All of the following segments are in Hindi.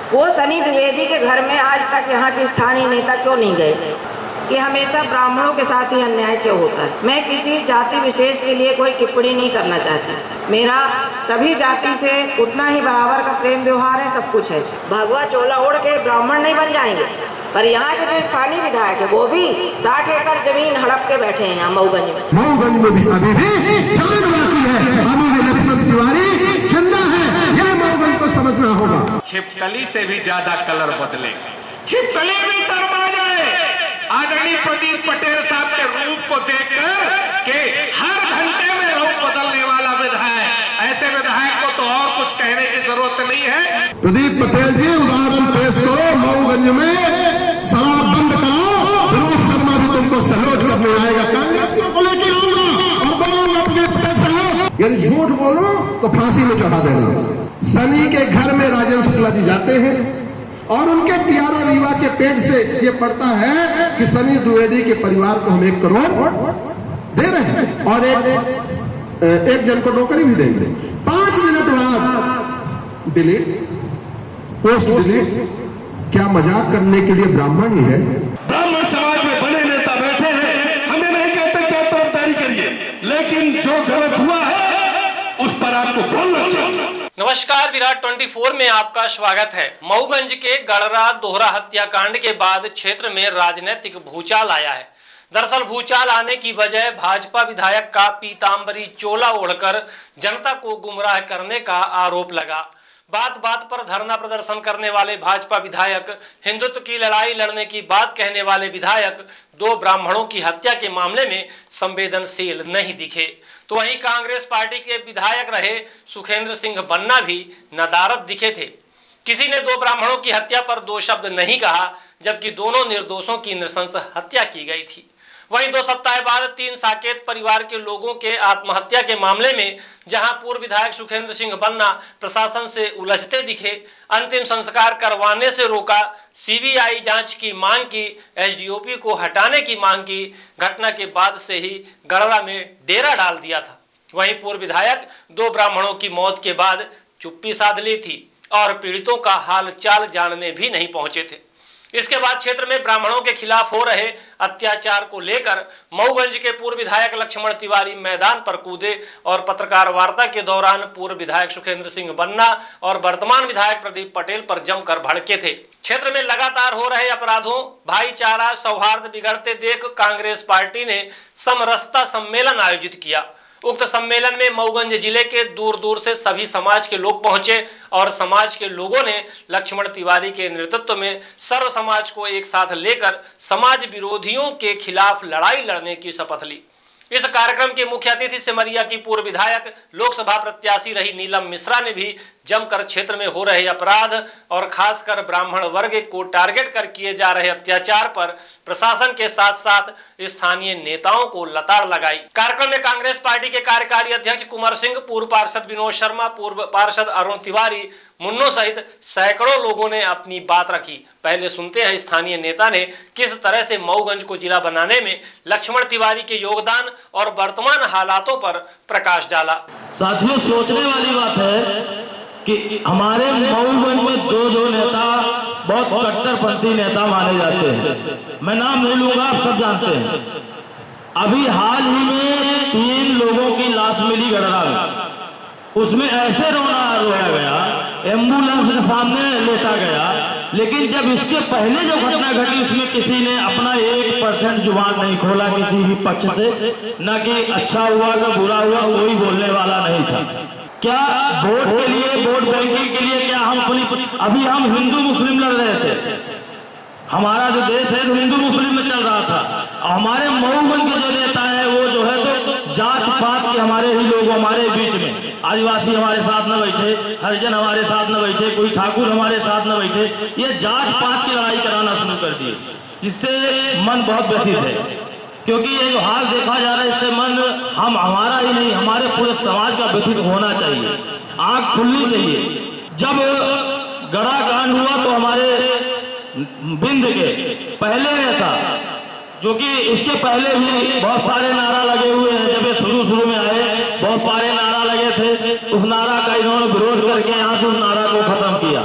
वो सनी द्विवेदी के घर में आज तक यहाँ के स्थानीय नेता क्यों नहीं गए कि हमेशा ब्राह्मणों के साथ ही अन्याय क्यों होता है। मैं किसी जाति विशेष के लिए कोई टिप्पणी नहीं करना चाहती। मेरा सभी जाति से उतना ही बराबर का प्रेम व्यवहार है, सब कुछ है। भगवा चोला ओढ़ के ब्राह्मण नहीं बन जाएंगे, पर यहाँ के जो स्थानीय विधायक है वो भी 60 एकड़ जमीन हड़प के बैठे हैं यहाँ मऊगंज में। मऊगंज में भी अभी भी जान बाकी है। अभी लक्ष्मण तिवारी जिंदा है, यह मऊगंज को समझना होगा। छिपकली से भी ज्यादा कलर बदले, छिपकली भी शर्मा जाए आदरणीय प्रदीप पटेल साहब के रूप को देखकर के हर घंटे में रूप बदलने वाला विधायक, ऐसे विधायक को तो और कुछ कहने की जरूरत नहीं है। प्रदीप पटेल जी उदाहरण पेश करो, मऊगंज में शराब बंद कराओ, विनोद शर्मा भी तुमको सैल्यूट करने आएगा। कांग्रेसियों को लेके आऊंगा और बोलूंगा प्रदीप पटेल साहब, यदि झूठ बोलो तो फांसी में चढ़ा देना। सनी के घर में राजेंद्र शुक्ला जी जाते हैं और उनके पियारा रीवा के पेज से ये पड़ता है कि सनी द्विवेदी के परिवार को हम 1 करोड़ दे रहे हैं और एक जन को नौकरी भी देंगे। 5 मिनट बाद डिलीट, पोस्ट डिलीट। क्या मजाक करने के लिए ब्राह्मण ही है? ब्राह्मण समाज में बड़े नेता बैठे हैं, हमें नहीं कहते क्या तरफदारी करिए, लेकिन जो गलत हुआ है उस पर आपको बोलना चाहिए। नमस्कार, विराट 24 में आपका स्वागत है। मऊगंज के गड़रा दोहरा हत्याकांड के बाद क्षेत्र में राजनीतिक भूचाल आया है। दरअसल भूचाल आने की वजह भाजपा विधायक का पीतांबरी चोला ओढ़कर जनता को गुमराह करने का आरोप लगा। बात बात पर धरना प्रदर्शन करने वाले भाजपा विधायक, हिंदुत्व की लड़ाई लड़ने की बात कहने वाले विधायक 2 ब्राह्मणों की हत्या के मामले में संवेदनशील नहीं दिखे, तो वहीं कांग्रेस पार्टी के विधायक रहे सुखेंद्र सिंह बन्ना भी नदारद दिखे थे। किसी ने 2 ब्राह्मणों की हत्या पर 2 शब्द नहीं कहा, जबकि दोनों निर्दोषों की नृशंस हत्या की गई थी। वहीं 2 सप्ताह बाद 3 साकेत परिवार के लोगों के आत्महत्या के मामले में जहां पूर्व विधायक सुखेंद्र सिंह बन्ना प्रशासन से उलझते दिखे, अंतिम संस्कार करवाने से रोका, सीबीआई जांच की मांग की, एसडीओपी को हटाने की मांग की, घटना के बाद से ही गड़रा में डेरा डाल दिया था। वहीं पूर्व विधायक 2 ब्राह्मणों की मौत के बाद चुप्पी साध ली थी और पीड़ितों का हाल चाल जानने भी नहीं पहुंचे थे। इसके बाद क्षेत्र में ब्राह्मणों के खिलाफ हो रहे अत्याचार को लेकर मऊगंज के पूर्व विधायक लक्ष्मण तिवारी मैदान पर कूदे और पत्रकार वार्ता के दौरान पूर्व विधायक सुखेंद्र सिंह बन्ना और वर्तमान विधायक प्रदीप पटेल पर जमकर भड़के थे। क्षेत्र में लगातार हो रहे अपराधों, भाईचारा सौहार्द बिगड़ते देख कांग्रेस पार्टी ने समरसता सम्मेलन आयोजित किया। उक्त सम्मेलन में मऊगंज जिले के दूर दूर से सभी समाज के लोग पहुंचे और समाज के लोगों ने लक्ष्मण तिवारी के नेतृत्व में सर्व समाज को एक साथ लेकर समाज विरोधियों के खिलाफ लड़ाई लड़ने की शपथ ली। इस कार्यक्रम के मुख्य अतिथि सिमरिया की पूर्व विधायक लोकसभा प्रत्याशी रही नीलम मिश्रा ने भी जमकर क्षेत्र में हो रहे अपराध और खासकर ब्राह्मण वर्ग को टारगेट कर किए जा रहे अत्याचार पर प्रशासन के साथ साथ स्थानीय नेताओं को लताड़ लगाई। कार्यक्रम में कांग्रेस पार्टी के कार्यकारी अध्यक्ष कुंवर सिंह, पूर्व पार्षद विनोद शर्मा, पूर्व पार्षद अरुण तिवारी, मुन्नो सहित सैकड़ों लोगों ने अपनी बात रखी। पहले सुनते हैं स्थानीय नेता ने किस तरह से मऊगंज को जिला बनाने में लक्ष्मण तिवारी के योगदान और वर्तमान हालातों पर प्रकाश डाला। साथियों, सोचने वाली बात है कि हमारे मऊगंज में 2 नेता बहुत कट्टरपंथी नेता माने जाते हैं। मैं नाम नहीं लूंगा, आप सब जानते हैं। अभी हाल ही में 3 लोगों की लाश मिली गड़रा में, उसमें ऐसे रोया गया, एम्बुलेंस के सामने लेटा गया, लेकिन जब इसके पहले जो घटना घटी उसमें किसी ने अपना 1% जुबान नहीं खोला किसी भी पक्ष से, न कि अच्छा हुआ कि बुरा हुआ, कोई बोलने वाला नहीं था। क्या वोट के लिए, वोट बैंकिंग के लिए क्या हम अभी हम हिंदू मुस्लिम लड़ रहे थे। हमारा जो देश है तो हिंदू मुस्लिम में चल रहा था। हमारे मऊगंज के जो नेता है वो जो है तो जात पात के हमारे ही लोग हमारे बीच में, आदिवासी हमारे साथ न बैठे, हरिजन हमारे साथ न बैठे, कोई ठाकुर हमारे साथ न बैठे, ये जात पात की लड़ाई कराना शुरू कर दिए, जिससे मन बहुत व्यथित है। क्योंकि ये जो हाल देखा जा रहा है इससे मन हमारा ही नहीं हमारे पूरे समाज का व्यथित होना चाहिए, आंख खुलनी चाहिए। जब गड़ा कांड हुआ तो हमारे बिंद के पहले नेता, जो कि इसके पहले भी बहुत सारे नारा लगे हुए हैं, जब ये शुरू में आए बहुत सारे नारा लगे थे, उस नारा का इन्होंने विरोध करके यहाँ से उस नारा को खत्म किया।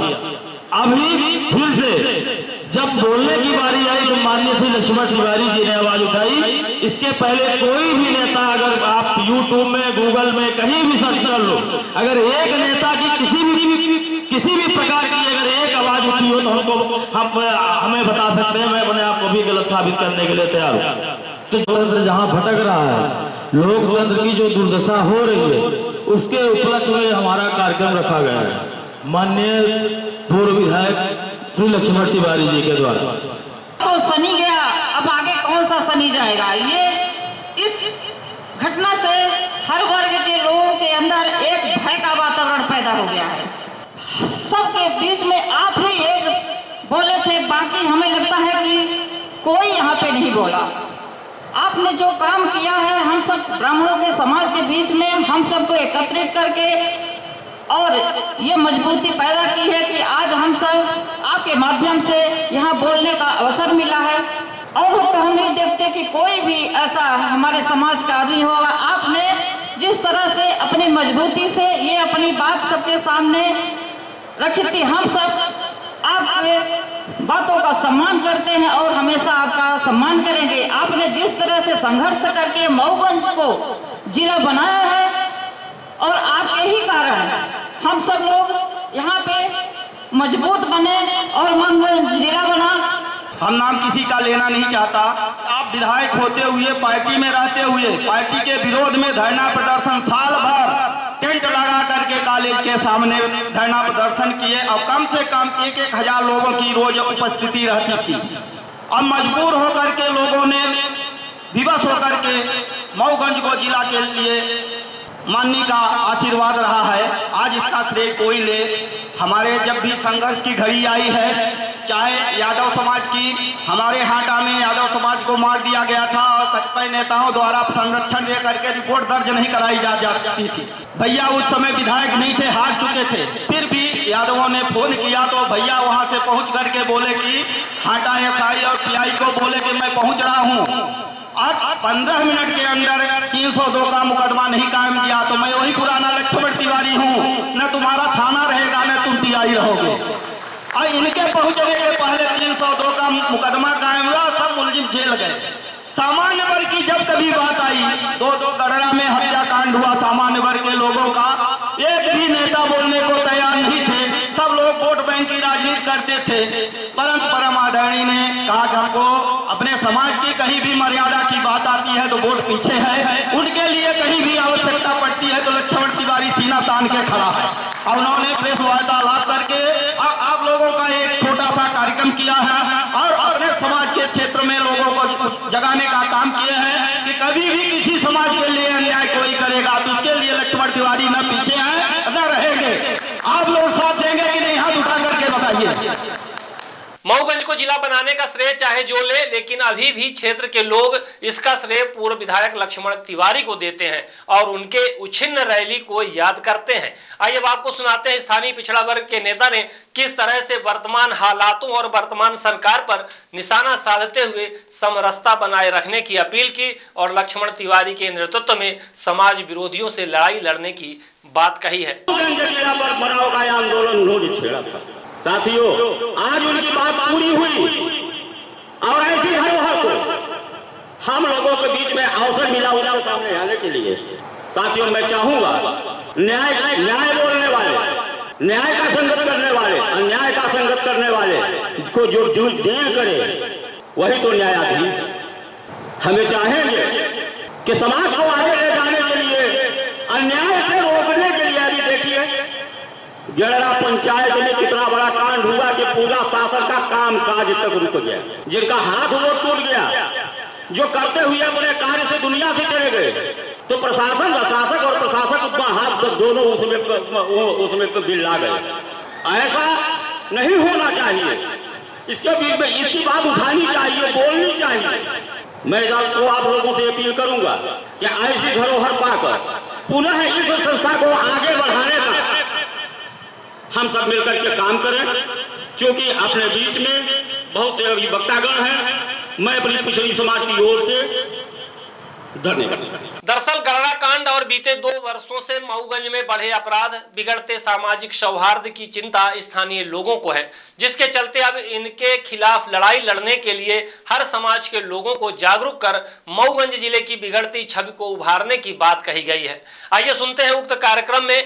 अभी फिर से जब बोलने की बारी आई तो माननीय श्री लक्ष्मण तिवारी जी ने आवाज उठाई। इसके पहले कोई भी नेता, अगर आप YouTube में, गूगल में कहीं भी सर्च कर लो, अगर एक नेता की किसी भी प्रकार की अगर एक आवाज उठी हो तो हमें बता सकते हैं। मैं अपने आप को भी गलत साबित करने के लिए तैयार हूँ। तो लोकतंत्र जहाँ भटक रहा है, लोकतंत्र की जो दुर्दशा हो रही है, उसके उपलक्ष्य में हमारा कार्यक्रम रखा गया है माननीय पूर्व विधायक श्री लक्ष्मण तिवारी जी के द्वारा। तो सनी गया, अब आगे कौन सा सनी जाएगा? ये इस घटना से हर वर्ग के लोगों के अंदर एक भय का वातावरण पैदा हो गया है। सबके बीच में आप ही एक बोले थे, बाकी हमें लगता है कि कोई यहाँ पे नहीं बोला। आपने जो काम किया है, हम सब ब्राह्मणों के समाज के बीच में हम सबको एकत्रित करके और ये मजबूती पैदा की है कि आज हम सब आपके माध्यम से यहाँ बोलने का अवसर मिला है। और तो हम नहीं देखते कि कोई भी ऐसा हमारे समाज का आदमी होगा। आपने जिस तरह से अपनी मजबूती से ये अपनी बात सबके सामने रखी थी, हम सब आपके बातों का सम्मान करते हैं और हमेशा आपका सम्मान करेंगे। आपने जिस तरह से संघर्ष करके मऊगंज को जिला बनाया है और आपके ही कारण हम सब लोग यहाँ पे मजबूत बने और मऊगंज जिला बना। हम नाम किसी का लेना नहीं चाहता। आप विधायक होते हुए, पार्टी में रहते हुए, पार्टी के विरोध में धरना प्रदर्शन साल भर टेंट लगा करके कॉलेज के सामने धरना प्रदर्शन किए और कम से कम 1,000 लोगों की रोज उपस्थिति रहती थी। अब मजबूर होकर के लोगों ने विवश होकर के मऊगंज को जिला के लिए माननीय का आशीर्वाद रहा है। आज इसका श्रेय कोई ले। हमारे जब भी संघर्ष की घड़ी आई है, चाहे यादव समाज की, हमारे हाटा में यादव समाज को मार दिया गया था और कतिपय नेताओं द्वारा संरक्षण दे करके रिपोर्ट दर्ज नहीं कराई जाती थी। भैया उस समय विधायक नहीं थे, हार चुके थे, फिर भी यादवों ने फोन किया तो भैया वहां से पहुंच करके बोले कि हाटा एसआई और पीआई को बोले कि मैं पहुंच रहा हूं। और 15 मिनट के अंदर 302 का मुकदमा नहीं कायम किया तो मैं वही पुराना लक्ष्मण तिवारी हूँ। न तुम्हारा थाना रहेगा, न तुम टीआई रहोगे। और इनके पहुंचने के पहले 302 का मुकदमा कायम हुआ, सब मुलजिम जेल गए। सामान्य वर्ग की जब कभी बात आई, 2 गढ़रा में हत्याकांड हुआ सामान्य वर्ग के लोगों का, एक भी नेता बोलने को तैयार नहीं थे। सब लोग वोट बैंक की राजनीति करते थे। परंतु परम आदरणीय ने कहा कि हमको अपने समाज की कहीं भी मर्यादा की बात आती है तो वोट पीछे है, उनके लिए कहीं भी आवश्यकता पड़ती है तो लक्ष्मण तिवारी सीना तान के खड़ा है। और उन्होंने प्रेस वार्तालाप करके आप लोगों का एक छोटा सा कार्यक्रम किया है और अपने समाज के क्षेत्र में लोगों को जगाने का काम किए हैं कि कभी भी किसी समाज के लिए अन्याय कोई करेगा तो उसके लिए लक्ष्मण तिवारी न पीछे हैं न रहेंगे। आप लोग साथ देंगे कि नहीं? हाथ उठा करके बताइए। मऊगंज को जिला बनाने का श्रेय चाहे जो ले, लेकिन अभी भी क्षेत्र के लोग इसका श्रेय पूर्व विधायक लक्ष्मण तिवारी को देते हैं और उनके उच्छिन्न रैली को याद करते हैं। आइए अब आपको सुनाते हैं स्थानीय पिछड़ा वर्ग के नेता ने किस तरह से वर्तमान हालातों और वर्तमान सरकार पर निशाना साधते हुए समरसता बनाए रखने की अपील की और लक्ष्मण तिवारी के नेतृत्व में समाज विरोधियों से लड़ाई लड़ने की बात कही है। जिला पर मनाओ का आंदोलन उन्होंने छेड़ा था। साथियों, आज उनकी बात पूरी हुई और ऐसी धरोहर को हम लोगों के बीच में अवसर मिला उनके सामने आने के लिए। साथियों, मैं चाहूंगा न्याय बोलने वाले, न्याय का संगत करने वाले, अन्याय का संगत करने वाले को जो देर करे वही तो न्यायाधीश है। हमें चाहेंगे कि समाज को आगे ले जाने के लिए, अन्याय से रोकने के लिए। अभी देखिए गढ़रा पंचायत में कितना बड़ा कांड हुआ कि पूरा शासन का काम काज तक रुक गया। जिनका हाथ वो टूट गया, जो करते हुए अपने कार्य से दुनिया से चले गए, तो प्रशासन, शासक और प्रशासक उतना हाथ दोनों उसमें बिल्ला गए। ऐसा नहीं होना चाहिए। इसके बीच में इसकी बात उठानी चाहिए, बोलनी चाहिए। मैं तो आप लोगों से अपील करूंगा कि ऐसी धरोहर पाकर पुनः इस संस्था को आगे बढ़ाने का हम सब मिलकर के काम करें, क्योंकि अपने बीच में बहुत से अभी वक्तागण हैं। मैं अपनी पिछड़ी समाज की ओर से धन्यवाद। दरअसल गढ़रा कांड हत्याकांड और बीते 2 वर्षों से मऊगंज में बढ़े अपराध, बिगड़ते सामाजिक सौहार्द की चिंता स्थानीय लोगों को है, जिसके चलते अब इनके खिलाफ लड़ाई लड़ने के लिए हर समाज के लोगों को जागरूक कर मऊगंज जिले की बिगड़ती छवि को उभारने की बात कही गई है। आइए सुनते हैं उक्त कार्यक्रम में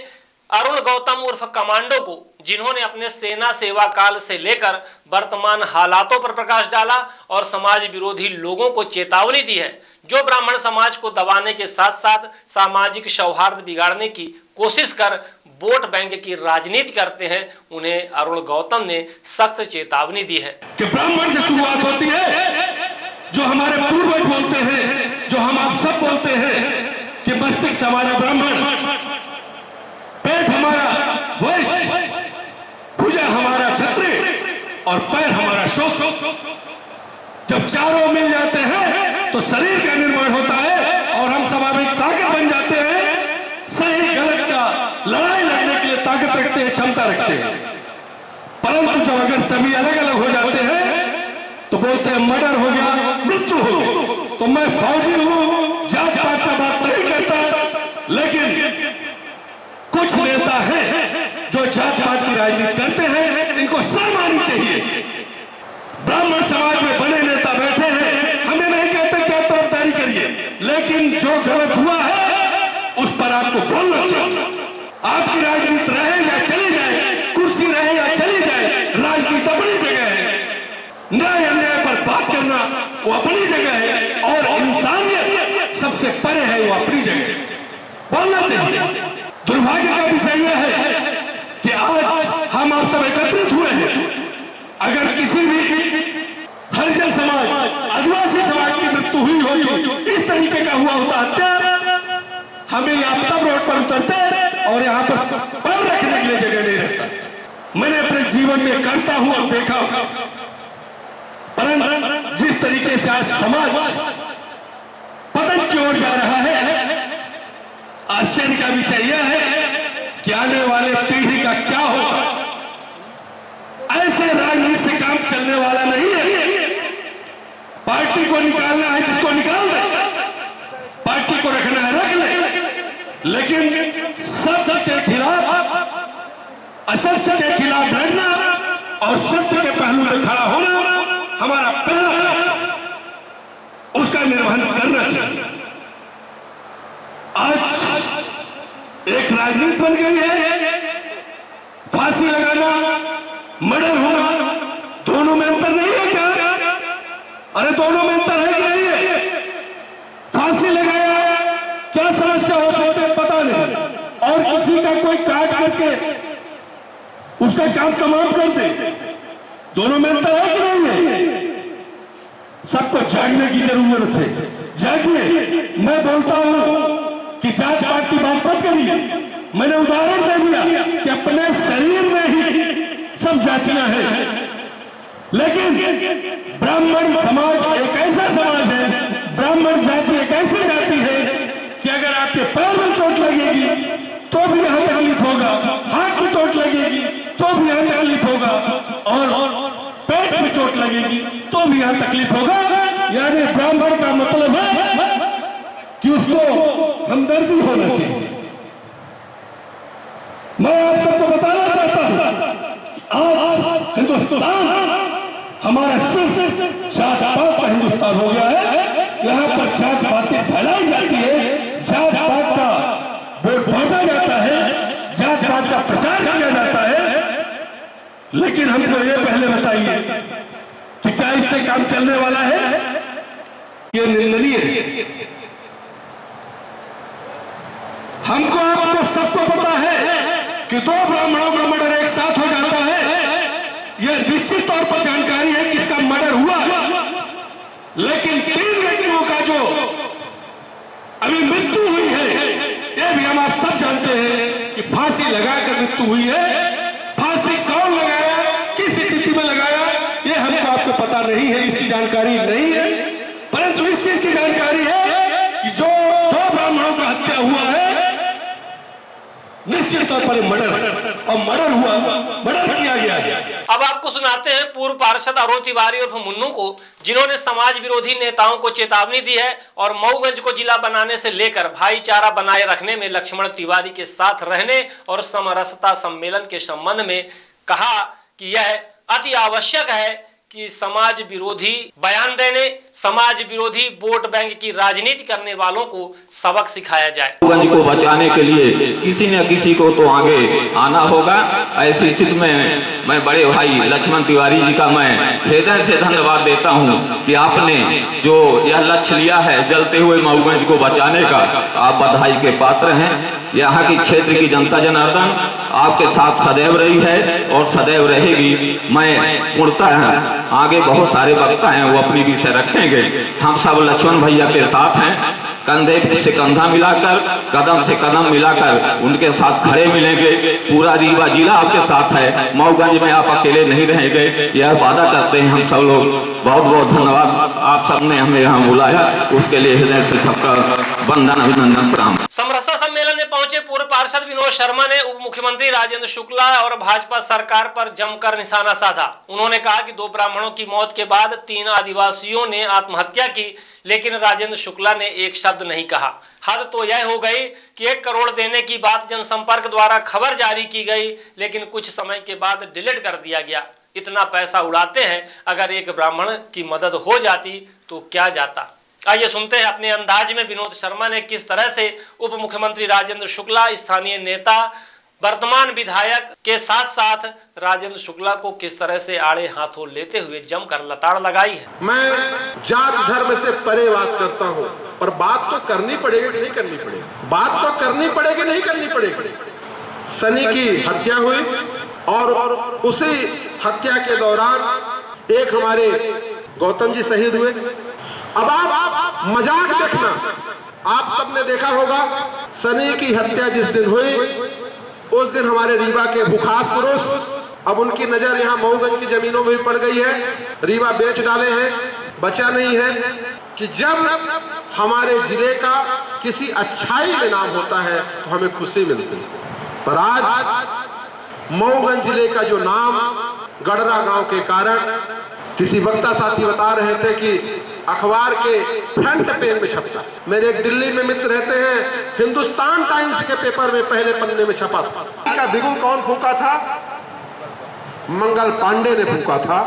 अरुण गौतम उर्फ कमांडो को, जिन्होंने अपने सेना सेवा काल से लेकर वर्तमान हालातों पर प्रकाश डाला और समाज विरोधी लोगों को चेतावनी दी है, जो ब्राह्मण समाज को दबाने के साथ साथ सामाजिक सौहार्द बिगाड़ने की कोशिश कर वोट बैंक की राजनीति करते हैं। उन्हें अरुण गौतम ने सख्त चेतावनी दी है कि ब्राह्मण से शुरुआत होती है, जो हमारे पूर्वज बोलते हैं, जो हम आप सब बोलते हैं कि मस्तिष्क हमारा ब्राह्मण, पेट हमारा वैश्य, भुजा हमारा क्षत्रिय और पैर हमारा शूद्र। जब चारों मिल जाते हैं तो शरीर का निर्माण होता है और हम स्वाभाविक ताकत बन जाते हैं, सही गलत का लड़ाई लड़ने के लिए ताकत रखते हैं, क्षमता रखते हैं। परंतु जब अगर सभी अलग अलग हो जाते हैं तो बोलते हैं मर्डर हो गया, मृत्यु हो गई। तो मैं फौजी हूं, जात पात का बात नहीं करता, लेकिन कुछ नेता हैं जो जात पात की राजनीति करते हैं, इनको शर्म आनी चाहिए। ब्राह्मण समाज में बड़े नेता बैठे हैं, हमें नहीं कहते क्या तरफदारी करिए, लेकिन जो गलत हुआ है उस पर आपको बोलना चाहिए। आपकी राजनीति रहे या चली जाए, कुर्सी रहे या चली जाए, राजनीति अपनी जगह है, न्याय अन्याय पर बात करना वो अपनी जगह है, और इंसानियत सबसे परे है, वो अपनी जगह है, बोलना चाहिए। दुर्भाग्य का विषय यह है कि आज हम आप सब एकत्रित हुए हैं। अगर किसी भी हरिजन समाज, आदिवासी समाज की मृत्यु हुई होती, इस तरीके का हुआ होता हत्या, हमें यहाँ सब रोड पर उतरते और यहाँ पर पैर रखने के लिए जगह नहीं रहता। मैंने अपने जीवन में करता हूं और देखा, परंतु जिस तरीके से आज समाज पतन की ओर जा रहा है, आश्चर्य का विषय यह है कि आने वाले पीढ़ी का क्या होगा। ऐसे राजनीति से काम चलने वाला नहीं है। पार्टी को निकालना है जिसको निकाल दे, पार्टी को रखना है रख ले, लेकिन सत्य के खिलाफ, असत्य के खिलाफ लड़ना और सत्य के पहलू में खड़ा होना हमारा पहला, उसका निर्वहन करना चाहिए। आज एक राजनीति बन गई है, फांसी लगाना, मर्डर होना, दोनों में अंतर नहीं है क्या? अरे दोनों में अंतर है कि नहीं है? फांसी लगाया, क्या समस्या हो सकती है पता नहीं, और किसी का कोई काट करके उसका काम तमाम कर दे, दोनों में अंतर है कि नहीं है? सबको जागने की जरूरत है, जागिए। मैं बोलता हूं कि जात पात की बात मत करिए। मैंने उदाहरण दे दिया कि अपने शरीर में ही सब जातियां हैं, लेकिन ब्राह्मण समाज एक ऐसा समाज है, ब्राह्मण जाति एक ऐसी जाति है कि अगर आपके पैर में चोट लगेगी तो भी यहां तकलीफ होगा, हाथ में चोट लगेगी तो भी यहां तकलीफ होगा, और पेट में चोट लगेगी तो भी यहां तकलीफ होगा। यानी ब्राह्मण का मतलब है कि उसको हमदर्दी होना चाहिए। मैं आप सबको बताना चाहता हूं, आज हिंदुस्तान हमारा सिर्फ जात पात का हिंदुस्तान हो गया है। यहाँ पर जात बातें फैलाई जाती है, जात पात का वोट बांटा जाता है, जात पात का प्रचार किया जाता है, लेकिन हमको ये पहले बताइए कि क्या इससे काम चलने वाला है? ये निंदनीय है। हमको आपको सबको पता है कि 2 ब्राह्मणों का मर्डर एक साथ हो जाता है, यह निश्चित तौर पर जानकारी है कि इसका मर्डर हुआ, लेकिन 3 व्यक्तियों का जो अभी मृत्यु हुई है, यह भी हम आप सब जानते हैं कि फांसी लगाकर मृत्यु हुई है। फांसी कौन लगाया, किस स्थिति में लगाया, यह हमको आपको पता नहीं है, इसकी जानकारी नहीं है। परंतु इस चीज की जानकारी है कि जो 2 ब्राह्मणों का हत्या हुआ है, निश्चित तौर पर मर्डर और मर्डर किया गया है। अब आपको सुनाते हैं पूर्व पार्षद अरुण तिवारी और मुन्नू को, जिन्होंने समाज विरोधी नेताओं को चेतावनी दी है और मऊगंज को जिला बनाने से लेकर भाईचारा बनाए रखने में लक्ष्मण तिवारी के साथ रहने और समरसता सम्मेलन के संबंध में कहा कि यह अति आवश्यक है कि समाज विरोधी बयान देने, समाज विरोधी वोट बैंक की राजनीति करने वालों को सबक सिखाया जाए। मऊगंज को बचाने के लिए किसी न किसी को तो आगे आना होगा। ऐसी स्थिति में मैं बड़े भाई लक्ष्मण तिवारी जी का मैं हृदय से धन्यवाद देता हूं कि आपने जो यह लक्ष्य लिया है जलते हुए मऊगंज को बचाने का, आप बधाई के पात्र हैं। यहाँ की क्षेत्र की जनता जनार्दन आपके साथ सदैव रही है और सदैव रहेगी। मैं पूर्णतः आगे बहुत सारे वक्ता हैं वो अपनी विषय रखेंगे। हम सब लक्ष्मण भैया के साथ हैं, कंधे से कंधा मिलाकर, कदम से कदम मिलाकर उनके साथ खड़े मिलेंगे। पूरा रीवा जिला आपके साथ है, मऊगंज में आप अकेले नहीं रहेंगे, यह वादा करते हैं हम सब लोग। बहुत बहुत धन्यवाद, आप सबने हमें यहाँ बुलाया, उसके लिए हृदय से सबका वंदन अभिनंदन प्रणाम। समरसता सम्मेलन में पहुंचे पूर्व पार्षद विनोद शर्मा ने उप मुख्यमंत्री राजेंद्र शुक्ला और भाजपा सरकार पर जमकर निशाना साधा। उन्होंने कहा कि 2 ब्राह्मणों की मौत के बाद 3 आदिवासियों ने आत्महत्या की, लेकिन राजेंद्र शुक्ला ने एक शब्द नहीं कहा। हद तो यह हो गई कि 1 करोड़ देने की बात जनसंपर्क द्वारा खबर जारी की गई, लेकिन कुछ समय के बाद डिलीट कर दिया गया। इतना पैसा उड़ाते हैं, अगर एक ब्राह्मण की मदद हो जाती तो क्या जाता। आइए सुनते हैं अपने अंदाज में विनोद शर्मा ने किस तरह से उप मुख्यमंत्री राजेंद्र शुक्ला, स्थानीय नेता, वर्तमान विधायक के साथ साथ राजेंद्र शुक्ला को किस तरह से आड़े हाथों लेते हुए जमकर लताड़ लगाई है। मैं जात धर्म से परे बात करता हूं, पर बात तो करनी पड़ेगी कि नहीं करनी पड़ेगी? बात तो करनी पड़ेगी नहीं करनी पड़ेगी? सनी की हत्या हुई और उसी हत्या के दौरान एक हमारे गौतम जी शहीद हुए। अब आप मजाक देखना, आप सबने देखा होगा सनी की हत्या जिस दिन हुई उस दिन हमारे रीवा के भूखास पुरुष, अब उनकी नजर यहाँ मऊगंज की जमीनों में भी पड़ गई है, रीवा बेच डाले हैं, बचा नहीं है कि जब हमारे जिले का किसी अच्छाई में नाम होता है तो हमें खुशी मिलती है। पर आज मऊगंज जिले का जो नाम गडरा गांव के कारण, किसी वक्ता साथी बता रहे थे कि अखबार के फ्रंट पेज में छपता। मेरे एक दिल्ली में मित्र रहते हैं, हिंदुस्तान टाइम्स के पेपर में पहले पन्ने में छपा था। का बिगुल कौन फूका था? मंगल पांडे ने फूका था।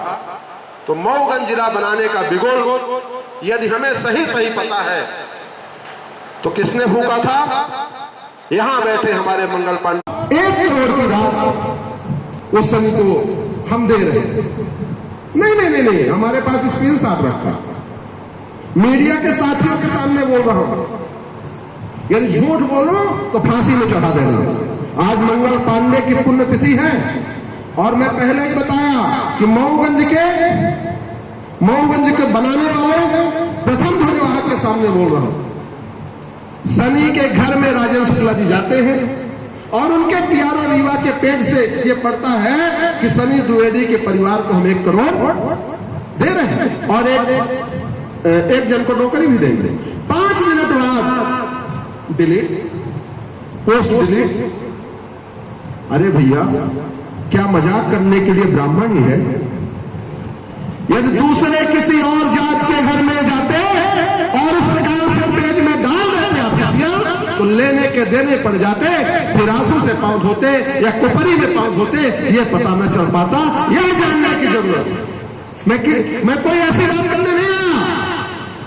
तो मऊगंज जिला बनाने का बिगुल यदि हमें सही सही पता है तो किसने फूका था? यहां बैठे हमारे मंगल पांडे। 1 करोड़ की राशि उस सनी को हम दे रहे हैं। नहीं, हमारे पास स्क्रीन शॉट रखा, मीडिया के साथियों के सामने बोल रहा हूं। यदि झूठ बोलो तो फांसी में चढ़ा देना। आज मंगल पांडे की पुण्यतिथि है और मैं पहले ही बताया कि मऊगंज के बनाने वाले प्रथम ध्वजवाहक के सामने बोल रहा हूं। सनी के घर में राजेंद्र शुक्ला जी जाते हैं और उनके PRO रीवा के पेज से ये पढ़ता है कि सनी द्विवेदी के परिवार को हम 1 करोड़ दे रहे हैं और एक जन को नौकरी भी देंगे। 5 मिनट बाद डिलीट, पोस्ट डिलीट। अरे भैया, क्या मजाक करने के लिए ब्राह्मण ही है? यदि दूसरे किसी और जात के घर में जाते और उस प्रकार से पेज में डाल देते ऑफिशियल, तो लेने के देने पड़ जाते, फिर आंसू से पाउंड होते या कुपरी में पाउंड होते, ये पता न चल पाता। यह जानने की जरूरत है। मैं कोई ऐसी बात करने नहीं आया,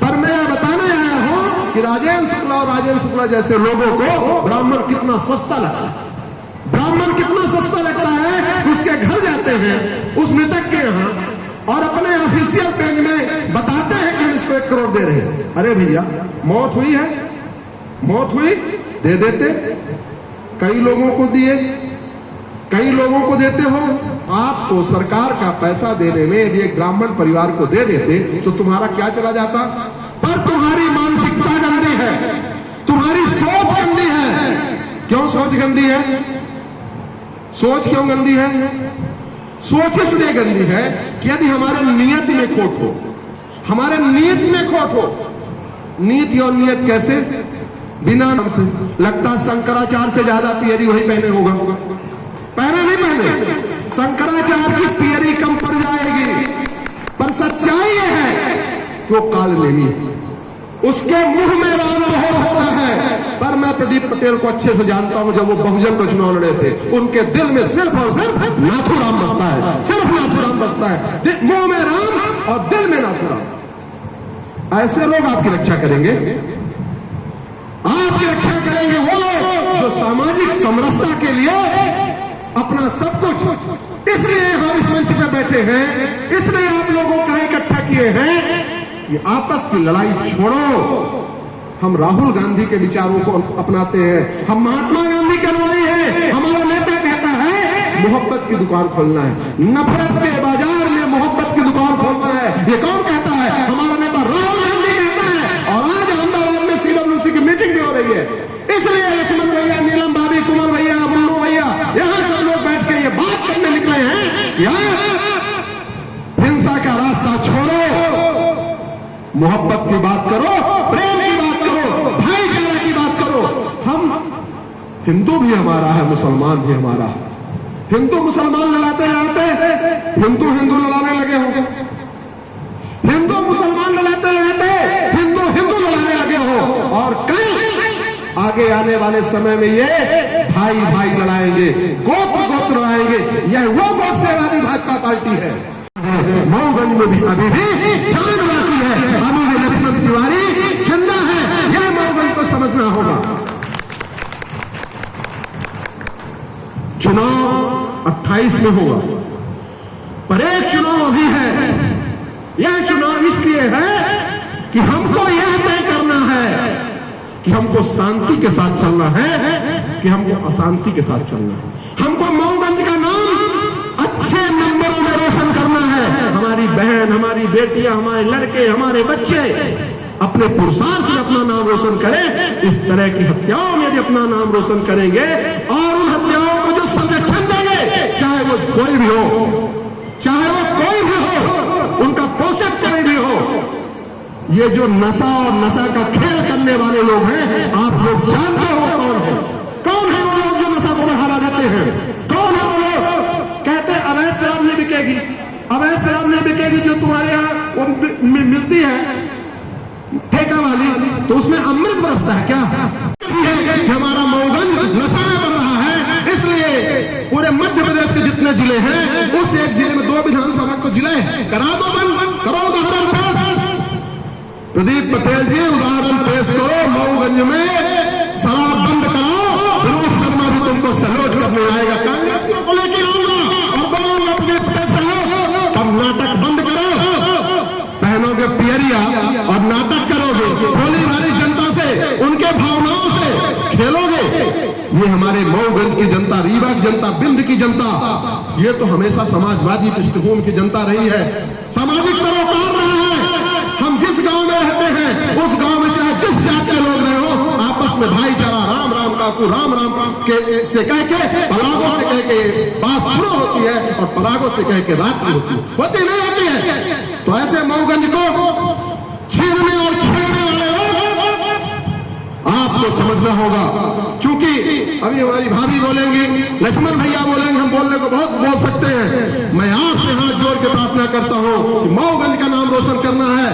पर मैं यह बताने आया हूं कि राजेंद्र शुक्ला और राजेंद्र शुक्ला जैसे लोगों को ब्राह्मण कितना सस्ता लगता है। ब्राह्मण कितना सस्ता लगता है, उसके घर जाते हैं उस मृतक के यहाँ और अपने ऑफिशियल पेज में बताते हैं कि हम इसको 1 करोड़ दे रहे हैं। अरे भैया, मौत हुई है, मौत हुई, दे देते। कई लोगों को दिए, कई लोगों को देते हो। आपको सरकार का पैसा देने में यदि एक ब्राह्मण परिवार को दे देते तो तुम्हारा क्या चला जाता? पर तुम्हारी मानसिकता गंदी है, तुम्हारी सोच गंदी है। क्यों सोच गंदी है? सोच क्यों गंदी है? सोच इसलिए गंदी है कि यदि हमारे नियत में खोट हो, हमारे नियत में खोट हो। नीति और नियत कैसे? बिना नाम से लगता शंकराचार्य से ज्यादा पियरी वही पहने होगा। पहने नहीं पहने, शंकराचार्य की पियरी कम पड़ जाएगी, पर सच्चाई यह है कि वो काल नेमी है। उसके मुंह में राम तो हो सकता है, पर मैं प्रदीप पटेल को अच्छे से जानता हूं। जब वो बहुजन को चुनाव लड़े थे, उनके दिल में सिर्फ और सिर्फ नाथूराम बसता है, सिर्फ नाथूराम बसता है। मुंह में राम और दिल में नाथूराम। ऐसे लोग आपकी रक्षा करेंगे, आपकी रक्षा करेंगे वो लोग जो सामाजिक समरसता के लिए अपना सब कुछ, इसलिए हम इस मंच पे बैठे हैं, इसलिए आप लोगों का इकट्ठा किए हैं कि आपस की लड़ाई छोड़ो। हम राहुल गांधी के विचारों को अपनाते हैं, हम महात्मा गांधी के अनुयायी हैं। हमारा नेता कहता है मोहब्बत की दुकान खोलना है, नफरत के बाजार में मोहब्बत की दुकान खोलना है। ये कौन कहता है? हमारा नेता राहुल गांधी कहता है। और आज अहमदाबाद में CWC की मीटिंग भी हो रही है, इसलिए लक्ष्मण भैया, नीलम भाभी, कुमार भैया, मुन्नू भैया, यहां सब लोग बैठ के ये बात करने निकले हैं कि हिंसा का रास्ता छोड़ो, मोहब्बत की बात करो, प्रेम की बात करो, भाईचारा की बात करो। हम हिंदू भी हमारा है, मुसलमान भी हमारा है। हिंदू मुसलमान लड़ाते लड़ाते हिंदू हिंदू लड़ाने लगे हो, हिंदू मुसलमान लड़ाते लड़ाते हिंदू हिंदू लड़ाने लगे हो, और कल आगे आने वाले समय में ये भाई भाई लड़ाएंगे, गोत्र गोत्र लड़ाएंगे। यह वो गोत्रवादी भाजपा पार्टी है। मऊगंज में भी अभी भी जान बाकी है, अभी भी लक्ष्मण तिवारी जिंदा है, यह मऊगंज को समझना होगा। चुनाव 28 में होगा, पर एक चुनाव अभी है। यह चुनाव इसलिए है कि हमको यह तय करना है कि हमको शांति के साथ चलना है कि हमको अशांति के साथ चलना है। हमको मऊगंज का नाम अच्छे नंबरों में रोशन करना है। हमारी बहन, हमारी बेटियां, हमारे लड़के, हमारे बच्चे अपने पुरुषार्थ से अपना नाम रोशन करें। इस तरह की हत्याओं में यदि अपना नाम रोशन करेंगे और उन हत्याओं को जो संरक्षण देंगे, चाहे वो कोई भी हो, चाहे वो कोई भी हो, उनका पोषक कोई भी हो, ये जो नशा और नशा का खेल करने वाले लोग हैं, आप लोग जानते हो कौन है। कौन है वो लोग जो नशा को बढ़ावा देते हैं? कौन है वो लोग? कहते हैं अवैध शराब नहीं बिकेगी, अवैध शराब नहीं बिकेगी जो तुम्हारे यहाँ वो मिलती है ठेका वाली, तो उसमें अमृत बरसता है क्या? हमारा मऊगंज नशा में बढ़ रहा है, इसलिए पूरे मध्य प्रदेश के जितने जिले हैं, उस एक जिले में 2 विधानसभा को जिले करा दो बंद करो। उदाहरण पेश प्रदीप पटेल जी, उदाहरण पेश करो। मऊगंज में शराब बंद कराओ, विनोद शर्मा भी तुमको सैल्यूट करने आएगा। कांग्रेसियों को लेके आऊंगा और बोलूंगा प्रदीप पटेल साहब, अब नाटक बंद करो, पहनोगे पियरिया और नाटक करोगे, भोली भाली जनता से, उनके भावनाओं से खेलोगे। ये हमारे मऊगंज की जनता, रीवा की जनता, बिंद की जनता, ये तो हमेशा समाजवादी पृष्ठभूमि की जनता रही है। सामाजिक सरोकार रहा है। हम जिस गांव में रहते हैं, उस गांव में चाहे जिस जात के लोग रहे हो, आपस में भाईचारा, राम राम काकू, राम राम के से कह के, पलागों से कह के बात शुरू होती है और पलागों से कह के रात होती नहीं होती है। तो ऐसे मऊगंज को छीनने और छेड़ने वाले लोग आपको समझना होगा। क्योंकि अभी हमारी भाभी बोलेंगी, लक्ष्मण भैया बोलेंगे, हम बोलने को बहुत बोल सकते हैं। मैं आपसे हाथ जोड़ के प्रार्थना करता हूं कि मऊगंज का नाम रोशन करना है,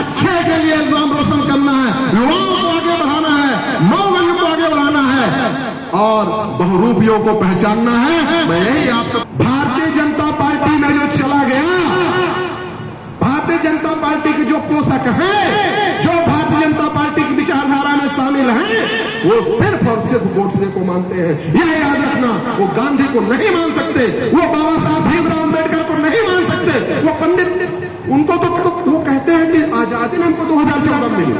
अच्छे के लिए नाम रोशन करना है, युवाओं को आगे बढ़ाना है, मऊगंज को आगे बढ़ाना है और बहुरूपियों को पहचानना है। मैं यही आप सब, भारतीय जनता पार्टी में जो चला गया, भारतीय जनता पार्टी के जो पोषक हैं, जो भारतीय जनता पार्टी की विचारधारा में शामिल हैं, वो सिर्फ और सिर्फ गोडसे को मानते हैं। यह याद रखना, वो गांधी को नहीं मान सकते, वो बाबा साहब भीमराव अम्बेडकर को नहीं मान सकते, वो पंडित, उनको तो वो कहते हैं कि आजादी हमको 2014 में मिली।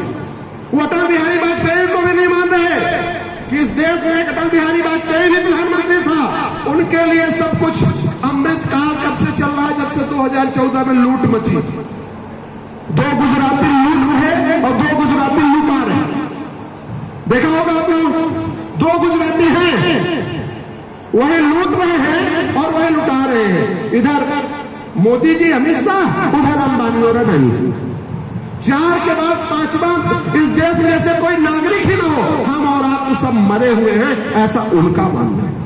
वो अटल बिहारी वाजपेयी को भी नहीं मान रहे कि इस देश में एक अटल बिहारी वाजपेयी भी प्रधानमंत्री था। उनके लिए सब कुछ अमृत काल कब से चल रहा है? जब से 2014 में लूट मची। 2 गुजराती लूट रहे और 2 गुजराती लूटा रहे। देखा होगा आप लोग, 2 गुजराती हैं, वही लूट रहे हैं और वही लुटा रहे हैं। इधर मोदी जी, अमित शाह, उधर अंबानी और अडानी। 4 के बाद 5वां इस देश में जैसे कोई नागरिक ही ना हो, हम और आप तो सब मरे हुए हैं, ऐसा उनका मानना है।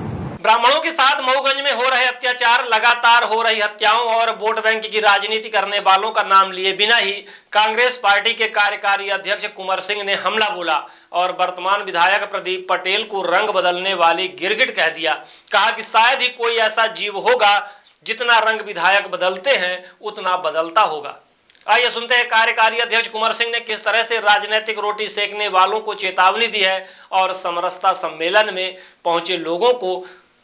ब्राह्मणों के साथ मऊगंज में हो रहे अत्याचार, लगातार हो रही हत्याओं और वोट बैंक की राजनीति करने वालों का नाम लिए बिना ही कांग्रेस पार्टी के कार्यकारी अध्यक्ष कुंवर सिंह ने हमला बोला और वर्तमान विधायक प्रदीप पटेल को रंग बदलने वाली गिरगिट कह दिया। कहा कि शायद ही कोई ऐसा जीव होगा जितना रंग विधायक बदलते हैं उतना बदलता होगा। आइए सुनते हैं कार्यकारी अध्यक्ष कुंवर सिंह ने किस तरह से राजनीतिक रोटी सेकने वालों को चेतावनी दी है और समरसता सम्मेलन में पहुंचे लोगों को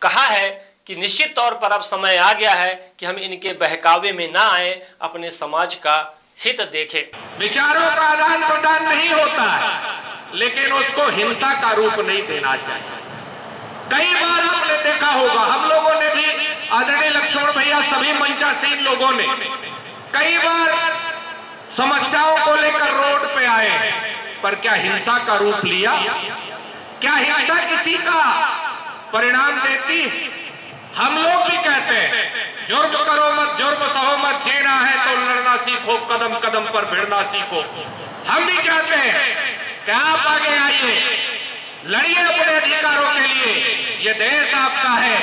कहा है कि निश्चित तौर पर अब समय आ गया है कि हम इनके बहकावे में ना आए, अपने समाज का हित देखें। विचारों का आदान प्रदान नहीं होता है, लेकिन उसको हिंसा का रूप नहीं देना चाहिए। कई बार आपने देखा होगा, हम लोगों ने भी, आदरणीय लक्ष्मण भैया, सभी मंचासीन लोगों ने कई बार समस्याओं को लेकर रोड पे आए, पर क्या हिंसा का रूप लिया? क्या हिंसा किसी का परिणाम देती? हम लोग भी कहते हैं जुर्म करो मत, जुर्म सहो मत, जीना है तो लड़ना सीखो, कदम कदम पर भिड़ना सीखो। हम भी चाहते हैं कि आप आगे आइए, लड़िए अपने अधिकारों के लिए। ये देश आपका है,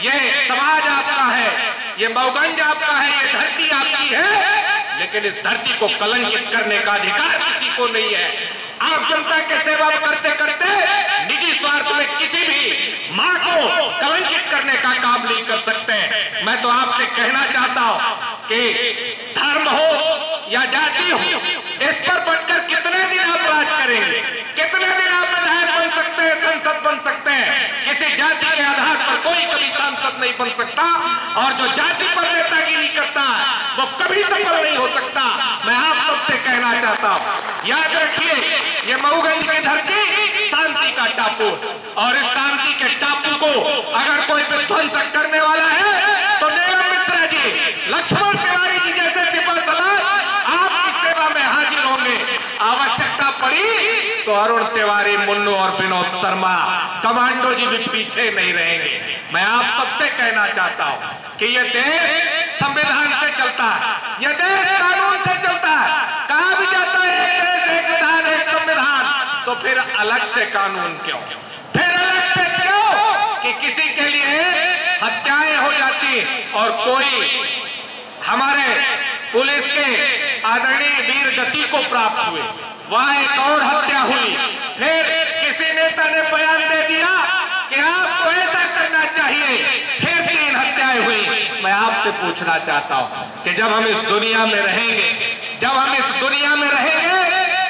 ये समाज आपका है, ये मऊगंज आपका है, ये धरती आपकी है, लेकिन इस धरती को कलंकित करने का अधिकार किसी को नहीं है। आप जनता के सेवा करते करते निजी स्वार्थ में किसी भी मां को कलंकित करने का काम नहीं कर सकते। मैं तो आपसे कहना चाहता हूं कि धर्म हो या जाति हो, इस पर बढ़कर कितने दिन आप राज करेंगे? कितने दिन आप विधायक बन सकते हैं, संसद बन सकते हैं? किसी जाति के आधार पर कोई कभी सांसद नहीं बन सकता, और जो जाति पर नेतागिरी करता है वो कभी सफल नहीं हो सकता। मैं आप सबसे कहना चाहता हूं, याद रखिए, ये मऊगंज की धरती शांति का टापू, और इस शांति के टापू को अगर कोई विध्वंसक करने वाला है तो नीलम मिश्रा जी, लक्ष्मण तिवारी जी जैसे सिपह सलार आपकी सेवा में हाजिर होंगे। आवश्यकता पड़ी तो अरुण तिवारी, मुन्नू और विनोद शर्मा, कमांडो जी भी पीछे नहीं रहेंगे। मैं आप सबसे कहना चाहता हूं कि यह देश संविधान से चलता है, यह देश कानून से चलता है। कहा भी जाता है एक देश एक विधान एक संविधान, तो फिर अलग से कानून क्यों? फिर अलग से क्यों कि किसी के लिए हत्याएं हो जाती और कोई हमारे पुलिस के आदरणीय वीर गति को प्राप्त हुए, वहां एक और हत्या हुई, फिर किसी नेता ने बयान दे दिया कि आपको ऐसा करना चाहिए, फिर 3 हत्याएं हुई। मैं आपसे पूछना चाहता हूं कि जब हम इस दुनिया में रहेंगे, जब हम इस दुनिया में रहेंगे,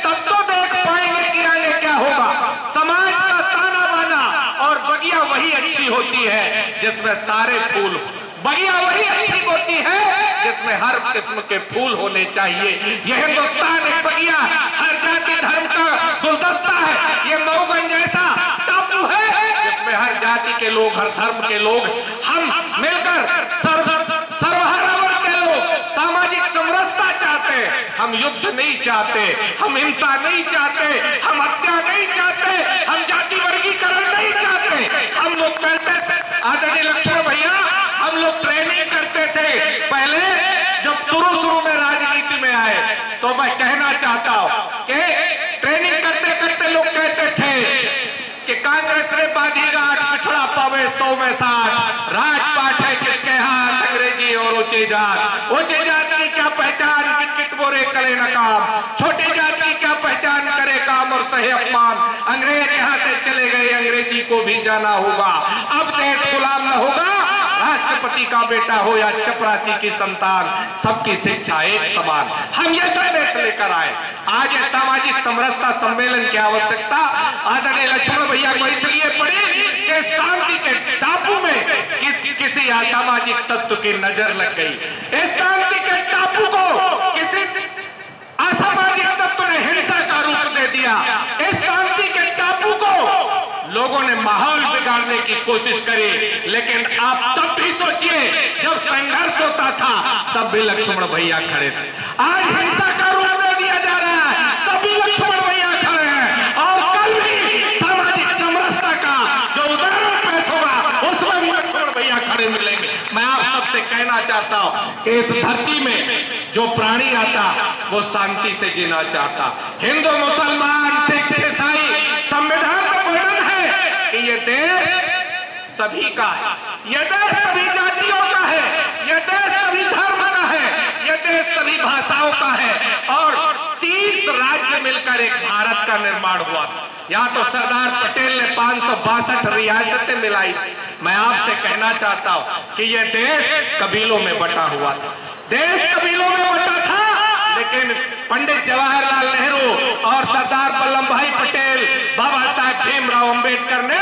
तब तो देख पाएंगे कि आगे क्या होगा। समाज का ताना बाना, और बगिया वही अच्छी होती है जिसमें सारे फूल, बगिया वही अच्छी होती है जिसमें हर किस्म के फूल होने चाहिए। यह हिंदुस्तान एक बगिया, हर जाति धर्म का गुलदस्ता है। ये मऊगंज ऐसा टापू है जिसमें हर जाति के लोग, हर धर्म के लोग हम मिलकर सर्वहारा वर्ग के लोग सामाजिक समरसता चाहते हैं। हम युद्ध नहीं चाहते, हम हिंसा नहीं चाहते, हम हत्या नहीं चाहते, हम जाति वर्गीकरण नहीं चाहते। हम लोग कहते थे, आदरणीय लक्ष्मण भैया, हम लोग ट्रेनिंग करते थे पहले, जब शुरू में राजनीति में आए, तो मैं कहना चाहता हूं कि ट्रेनिंग करते करते लोग कहते थे कि कांग्रेस ने बांधी गांठ, पिछड़ा पावे 100 में 60, राजपाट है किसके हाथ, अंग्रेजी और ऊंची जात। ऊंची जात की क्या पहचान, किटकिट बोरे करे न काम, छोटी जात की क्या पहचान, करे काम और सहे अपमान। अंग्रेज यहाँ से चले गए, अंग्रेजी को भी जाना होगा। अब देश गुलाम न होगा, राष्ट्रपति का बेटा हो या चपरासी की संतान, सबकी शिक्षा एक समान। हम ये संदेश लेकर आए। आज ये सामाजिक समरसता सम्मेलन की आवश्यकता आदरणीय लक्ष्मण भैया को इसलिए पड़ी कि शांति के टापू में किसी असामाजिक तत्व की नजर लग गई। इस शांति के टापू को किसी असामाजिक तत्व ने हिंसा का रूप दे दिया। इस शांति के टापू को लोगों ने माहौल बिगाड़ने की कोशिश करी, लेकिन आप तब भी सोचिए, जब संघर्ष होता था तब भी लक्ष्मण भैया खड़े थे। आज हिंसा का रूप दे दिया जा रहा है, तब भी लक्ष्मण भैया खड़े हैं, और कल भी सामाजिक समरसता का जो उदाहरण पेश होगा उसमें भी लक्ष्मण भैया खड़े मिलेंगे। मैं आप सबसे कहना चाहता हूं कि इस धरती में जो प्राणी आता वो शांति से जीना चाहता। हिंदू, मुसलमान, सिख, ईसाई, संविधान में वर्णन है कि ये देश सभी का है, यह देश सभी जातियों का है, यह देश सभी धर्म का है, यह देश सभी भाषाओं का है और 30 राज्य मिलकर एक भारत का निर्माण हुआ था। यहाँ तो सरदार पटेल ने 562 रियासतें मिलाई थी। मैं आपसे कहना चाहता हूँ कि यह देश कबीलों में बटा हुआ था, देश कबीलों में बटा था, लेकिन पंडित जवाहरलाल नेहरू और सरदार वल्लभ भाई पटेल, बाबा साहेब भीमराव अंबेडकर ने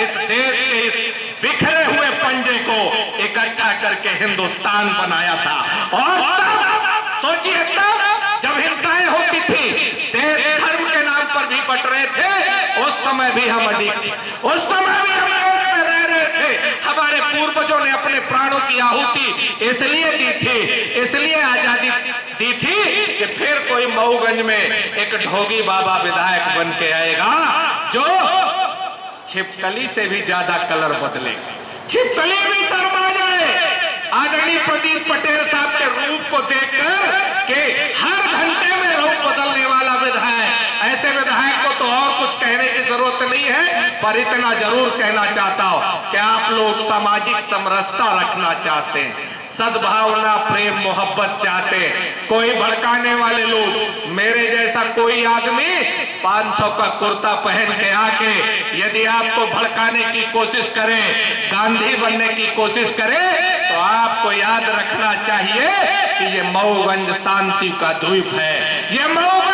इस देश के इस बिखरे हुए पंजे को इकट्ठा करके हिंदुस्तान बनाया था। और तब सोचिए, तब जब हिंसाएं होती थी, देश धर्म के नाम पर भी बट रहे थे, उस समय भी हम अडिग थे, उस समय भी हम देश में रह रहे थे। हमारे पूर्वजों ने अपने प्राणों की आहुति इसलिए दी थी, इसलिए आजादी दी थी कि फिर कोई मऊगंज में एक ढोगी बाबा विधायक बन के आएगा जो छिपकली से भी ज्यादा कलर बदलेगा, छिपकली भी शर्मा जाए। आदरणीय प्रदीप पटेल साहब के रूप को देखकर कि हर घंटे में रूप बदलने वाला विधायक, ऐसे विधायक को तो और कुछ कहने की जरूरत नहीं है, पर इतना जरूर कहना चाहता हूं कि आप लोग सामाजिक समरसता रखना चाहते हैं, सद्भावना, प्रेम, मोहब्बत चाहते हैं। कोई भड़काने वाले लोग, मेरे जैसा कोई आदमी 500 का कुर्ता पहन के आके यदि आपको भड़काने की कोशिश करे, गांधी बनने की कोशिश करे, तो आपको याद रखना चाहिए कि ये मऊगंज शांति का द्वीप है, ये मऊगंज